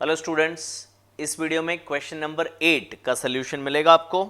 Hello students, इस video में question number 8 का सॉल्यूशन मिलेगा आपको।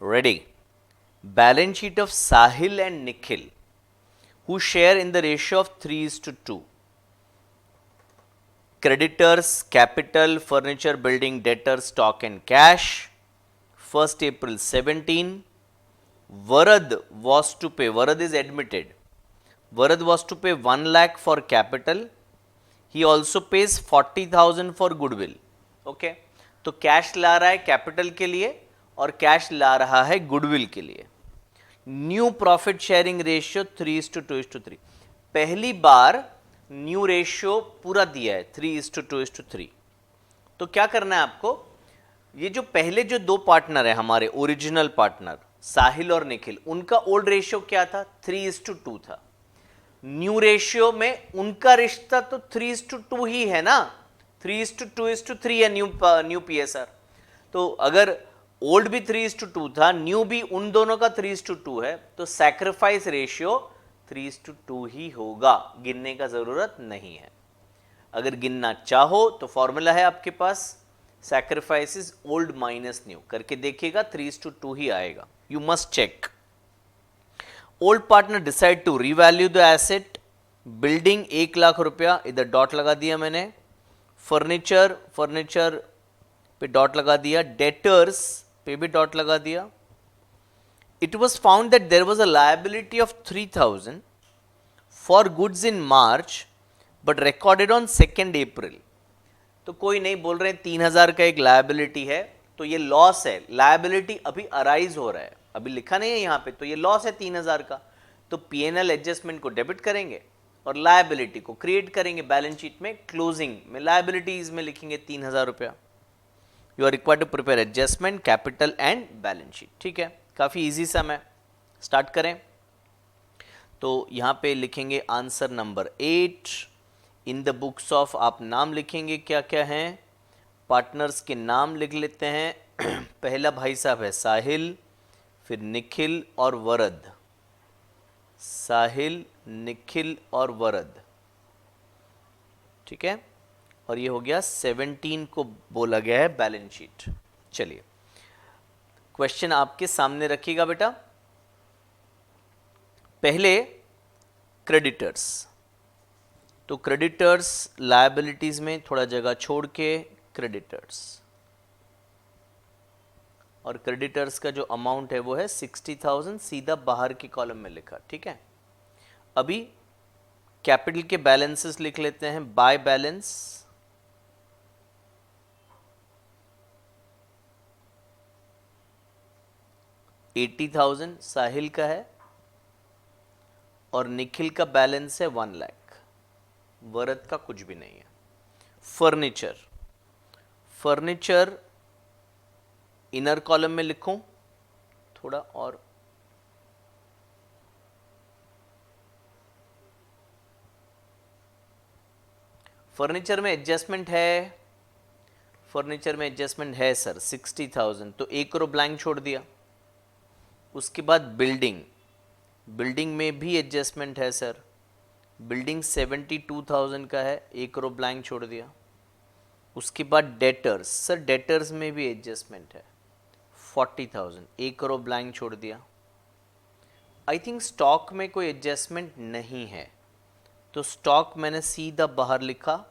Ready. Balance sheet of Sahil and Nikhil who share in the ratio of 3:2। creditors capital furniture building debtors stock and cash 1st April 17. Varad was to pay, Varad is admitted, Varad was to pay 1 lakh for capital. He also pays 40,000 for goodwill. Okay, तो cash ला रहा है capital के लिए और cash ला रहा है goodwill के लिए। New profit sharing ratio 3:2:3। पहली बार न्यू रेशियो पूरा दिया है 3:2:3। तो क्या करना है आपको, ये जो पहले जो दो पार्टनर है हमारे ओरिजिनल पार्टनर साहिल और निखिल, उनका ओल्ड रेशियो क्या था? 3:2 था। न्यू रेशियो में उनका रिश्ता तो 3:2 ही है ना, 3:2:3 है न्यू पीएसआर। तो अगर ओल्ड भी 3:2 था, न्यू भी उन दोनों का 3:2 है, तो सैक्रिफाइस रेशियो 3:2 ही होगा, गिनने का जरूरत नहीं है। अगर गिनना चाहो तो फॉर्मूला है आपके पास, sacrifice is old minus new, करके देखिएगा 3:2 ही आएगा। You must check. Old partner decide to revalue the asset. Building 1 lakh रुपया, इधर डॉट लगा दिया मैंने। फर्नीचर पे डॉट लगा दिया। डेटर्स पे भी डॉट लगा दिया। It was found that there was a liability of 3,000 for goods in March but recorded on 2 April. तो कोई नहीं बोल रहे 3,000 का एक लायबिलिटी है, तो ये लॉस है। लायबिलिटी अभी अराइज हो रहा है, अभी लिखा नहीं है यहाँ पे, तो ये लॉस है 3,000 का। तो पीएनएल एडजस्टमेंट को डेबिट करेंगे और लायबिलिटी को क्रिएट करेंगे बैलेंस शीट में। क्लोजिंग में लायबिलिटीज में लिखेंगे 3,000 रुपया। You are required to prepare adjustment, capital and balance sheet. ठीक है, काफी इजी सम है। स्टार्ट करें। तो यहाँ पे लिखेंगे answer number 8। In the books of आप नाम लिखेंगे क्या क्या हैं, पार्टनर्स के नाम लिख लेते हैं। पहला भाई साहब है साहिल, फिर निखिल और वरद। साहिल, निखिल और वरद, ठीक है। और ये हो गया 17 को बोला गया है बैलेंस शीट। चलिए, क्वेश्चन आपके सामने रखिएगा बेटा। पहले क्रेडिटर्स, तो क्रेडिटर्स लायबिलिटीज में थोड़ा जगह छोड़ के क्रेडिटर्स, और क्रेडिटर्स का जो अमाउंट है वो है 60,000, सीधा बाहर की कॉलम में लिखा। ठीक है, अभी कैपिटल के बैलेंसेस लिख लेते हैं। बाय बैलेंस 80,000 साहिल का है और निखिल का बैलेंस है 1 लाख। वरद का कुछ भी नहीं है। फर्नीचर इनर कॉलम में लिखूं थोड़ा और, फर्नीचर में एडजस्टमेंट है सर 60,000, तो 1 रो ब्लैंक छोड़ दिया। उसके बाद बिल्डिंग में भी एडजस्टमेंट है सर, बिल्डिंग 72,000 का है, 1 रो ब्लैंक छोड़ दिया। उसके बाद डेटर्स, सर डेटर्स में भी एडजस्टमेंट है 40,000, 1 रो ब्लैंक छोड़ दिया। आई थिंक स्टॉक में कोई एडजस्टमेंट नहीं है, तो स्टॉक मैंने सीधा बाहर लिखा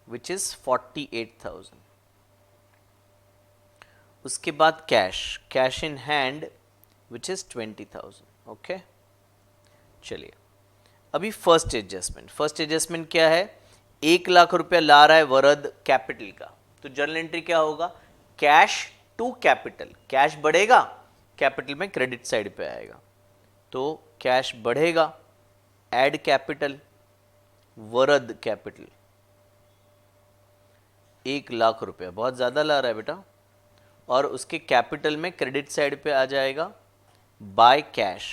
विच इज 48,000। उसके बाद cash in hand which is 20,000। Okay, चलिए अभी फर्स्ट एडजस्टमेंट क्या है? 1 लाख रुपया ला रहा है वरद कैपिटल का, तो जर्नल एंट्री क्या होगा? Cash to capital. कैश बढ़ेगा, कैपिटल में क्रेडिट साइड पे आएगा, तो कैश बढ़ेगा, ऐड कैपिटल, वरद कैपिटल 1 लाख रुपया, बहुत ज़्यादा ला रहा है बेटा, और उसके कैपिटल में क्रेडिट साइड पे आ जाएगा बाय कैश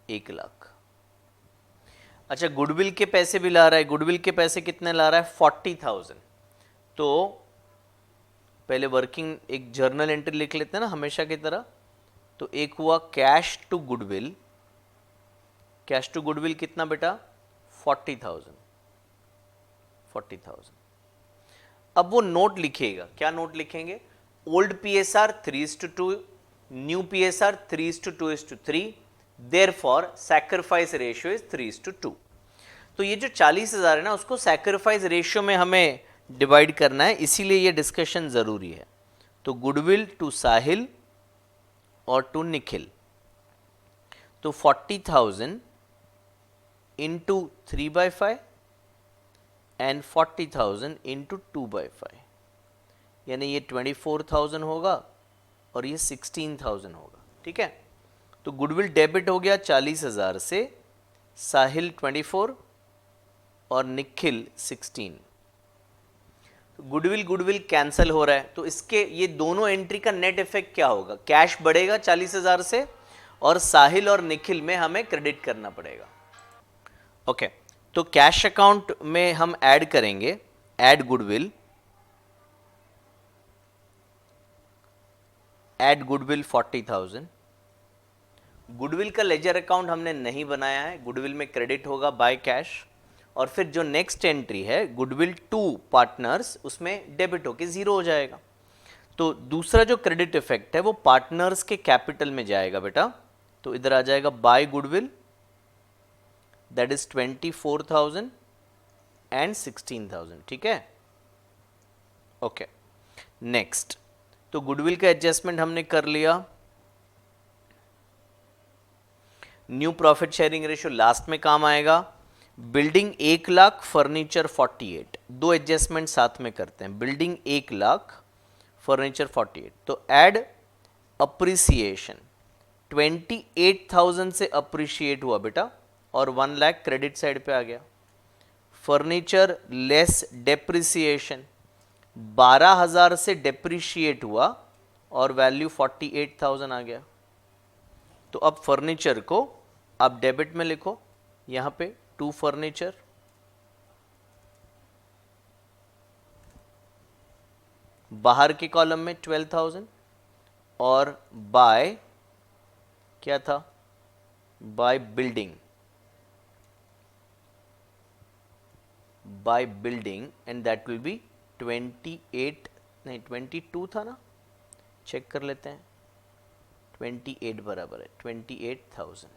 1 लाख। अच्छा, गुडविल के पैसे भी ला रहा है। गुडविल के पैसे कितने ला रहा है? 40,000। तो पहले वर्किंग एक जर्नल एंट्री लिख लेते हैं ना हमेशा की तरह। तो एक हुआ cash to goodwill cash to goodwill कितना बेटा 40,000। अब वो नोट लिखिएगा, क्या नोट लिखेंगे, old PSR 3:2, new PSR 3:2:3, therefore sacrifice ratio is 3:2। तो ये जो 40,000 है ना, उसको सैक्रिफाइस रेशियो में हमें डिवाइड करना है, इसीलिए ये डिस्कशन जरूरी है। तो गुडविल टू साहिल और टू निखिल, तो 40,000 इंटू 3/5 एंड 40,000 इंटू 2/5, यानी ये 24,000 होगा और ये 16,000 होगा। ठीक है, तो गुडविल डेबिट हो गया 40,000 से, साहिल 24 और निखिल 16। गुडविल कैंसिल हो रहा है, तो इसके ये दोनों एंट्री का नेट इफेक्ट क्या होगा, कैश बढ़ेगा 40,000 से और साहिल और निखिल में हमें क्रेडिट करना पड़ेगा। ओके, तो कैश अकाउंट में हम ऐड करेंगे, ऐड गुडविल 40,000। गुडविल का लेजर अकाउंट हमने नहीं बनाया है, गुडविल में क्रेडिट होगा बाय कैश, और फिर जो नेक्स्ट एंट्री है गुडविल टू पार्टनर्स, उसमें डेबिट होके 0 हो जाएगा। तो दूसरा जो क्रेडिट इफेक्ट है वो पार्टनर्स के कैपिटल में जाएगा बेटा, तो इधर आ जाएगा by goodwill, that is 24,000 and 16,000। ठीक है, ओके नेक्स्ट, तो गुडविल का एडजस्टमेंट हमने कर लिया। New profit sharing ratio last में काम आएगा। बिल्डिंग 1 लाख, फर्नीचर 48, दो एडजस्टमेंट साथ में करते हैं। बिल्डिंग 1 लाख, फर्नीचर 48, तो ऐड अप्रिसिएशन 28,000 से अप्रिशिएट हुआ बेटा, और 1 लाख क्रेडिट साइड पे आ गया। फर्नीचर लेस डेप्रिसिएशन 12,000 से डेप्रिशिएट हुआ और वैल्यू 48,000 आ गया। तो अब फर्नीचर को आप डेबिट में लिखो, यहां पे टू फर्नीचर, बाहर के कॉलम में 12,000, और बाय क्या था, by building, and that will be 28, नहीं 22 था ना, चेक कर लेते हैं, 28 बराबर है 28,000।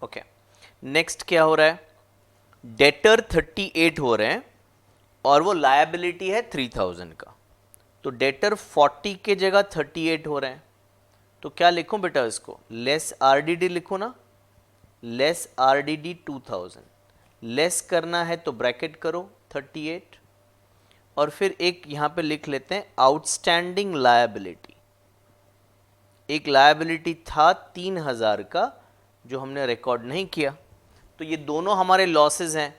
ओके, नेक्स्ट क्या हो रहा है, डेटर 38 हो रहे हैं और वो लायबिलिटी है 3,000 का, तो डेटर 40 के जगह 38 हो रहे हैं, तो क्या लिखूं बेटा इसको, लेस आरडीडी लिखो ना, लेस आरडीडी 2,000, लेस करना है तो ब्रैकेट करो 38, और फिर एक यहां पे लिख लेते हैं आउटस्टैंडिंग लायबिलिटी। एक लायबिलिटी था 3,000 का जो हमने रिकॉर्ड नहीं किया, तो ये दोनों हमारे लॉसेस हैं,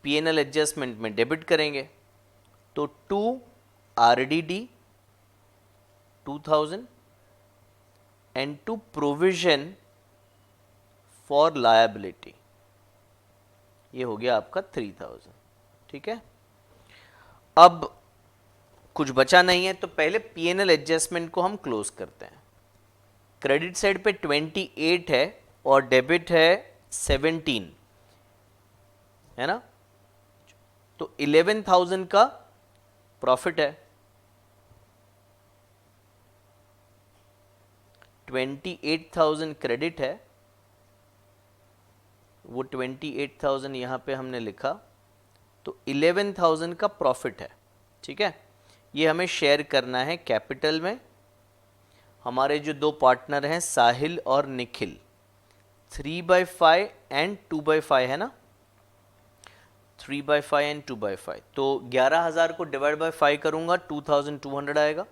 पीएनएल एडजस्टमेंट में डेबिट करेंगे, तो 2 RDD 2,000 and 2 provision for liability, ये हो गया आपका 3,000। ठीक है, अब कुछ बचा नहीं है, तो पहले पीएनएल एडजस्टमेंट को हम क्लोज करते हैं। क्रेडिट साइड पे 28 है और डेबिट है 17, है ना, तो 11,000 का प्रॉफिट है, 28,000 क्रेडिट है, वो 28,000 यहां पे हमने लिखा, तो 11,000 का प्रॉफिट है। ठीक है, ये हमें शेयर करना है कैपिटल में। हमारे जो दो पार्टनर हैं साहिल और निखिल, 3/5 एंड 2/5 है ना, 3/5 एंड 2/5, तो 11,000 को डिवाइड बाय 5 करूंगा 2,200 आएगा,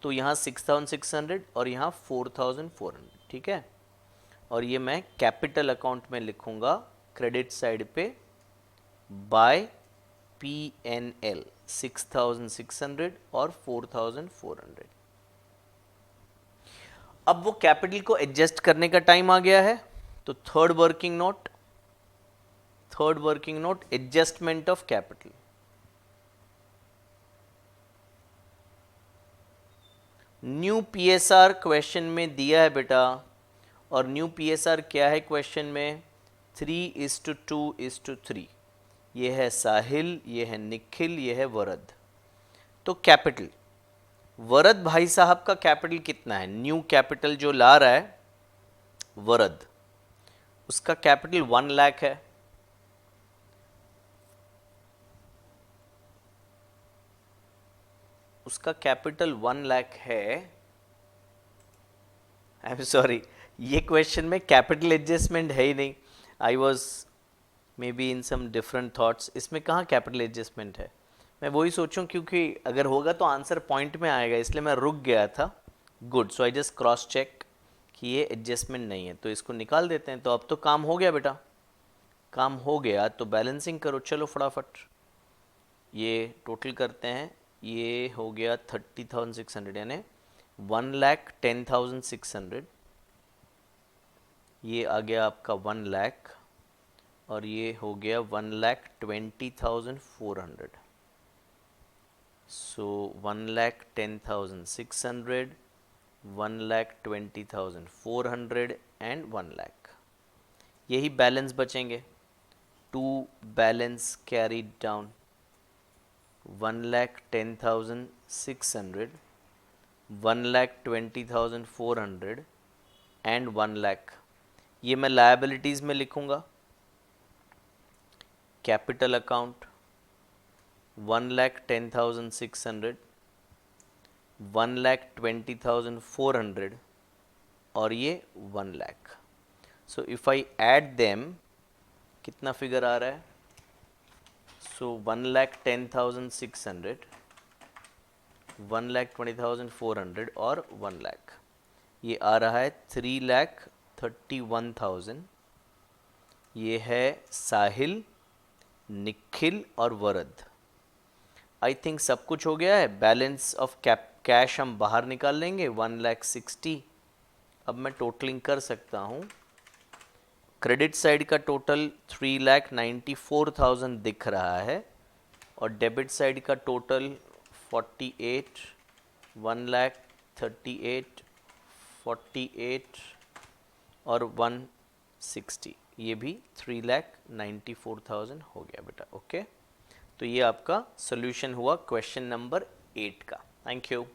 तो यहाँ 6,600 और यहाँ 4,400। ठीक है, और ये मैं कैपिटल अकाउंट में लिखूंगा क्रेडिट साइड पे बाय पीएनएल 6,600 और 4,400। अब वो कैपिटल को एडजस्ट करने का टाइम आ गया है, तो third working note adjustment of capital. New PSR question में दिया है बेटा, और न्यू PSR क्या है क्वेश्चन में? 3:2:3। ये है साहिल, ये है निखिल, ये है वरद। तो कैपिटल, वरद भाई साहब का कैपिटल कितना है? न्यू कैपिटल जो ला रहा है वरद, उसका कैपिटल 1 लाख है। उसका कैपिटल 1 लाख है। आई एम सॉरी, ये क्वेश्चन में कैपिटल एडजस्टमेंट है ही नहीं। I was maybe in some different thoughts. इसमें कहाँ कैपिटल एडजस्टमेंट है? मैं वही सोचूं, क्योंकि अगर होगा तो आंसर पॉइंट में आएगा, इसलिए मैं रुक गया था। Good, so I just cross check कि ये एडजस्टमेंट नहीं है, तो इसको निकाल देते हैं। तो अब तो काम हो गया बेटा, काम हो गया। तो बैलेंसिंग करो, चलो फटाफट। ये टोटल करते हैं, ये हो गया 30,600, यानी 1,10,600। ये आ गया आपका 1 लाख, और ये हो गया 1,20,400। सो 1,10,600, 1,20,400 एंड 1 लाख। यही बैलेंस बचेंगे। 2 balance carried down, 1,10,600, 1,20,400 and 1 lakh. ये मैं लायबिलिटीज़ में लिखूँगा। कैपिटल अकाउंट 1,10,600, 1,20,400 और ये 1 lakh. So if I add them, कितना फिगर आ रहा है? सो 1,10,600, 1,20,400 और 1 लाख, ये आ रहा है 3,31,000। ये है साहिल, निखिल और वरद। आई थिंक सब कुछ हो गया है। बैलेंस ऑफ कैश हम बाहर निकाल लेंगे, 1,60,000। अब मैं टोटलिंग कर सकता हूँ। क्रेडिट साइड का टोटल 3,94,000 दिख रहा है, और डेबिट साइड का टोटल 48, 1,38,000, 48 और 160। ये भी 3,94,000 हो गया बेटा। ओके, तो ये आपका सोल्यूशन हुआ क्वेश्चन नंबर 8 का। Thank you.